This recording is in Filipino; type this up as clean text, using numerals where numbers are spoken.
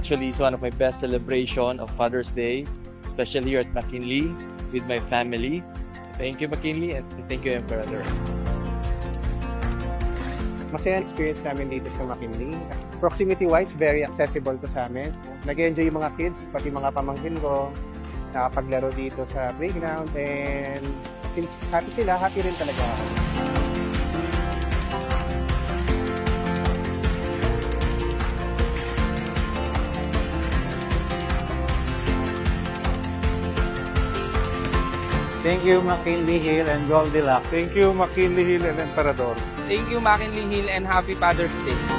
Actually, it's one of my best celebration of Father's Day, especially here at McKinley with my family. Thank you, McKinley, and thank you, Emperador. Masaya experience namin dito sa McKinley. Proximity-wise, very accessible to sa amin. Nag-enjoy yung mga kids, pati mga pamangkin ko, nakapaglaro dito sa playground, and since happy sila, happy rin talaga ako. Thank you, McKinley Hill and Goldilocks. Thank you, McKinley Hill and Emperador. Thank you, McKinley Hill, and Happy Father's Day.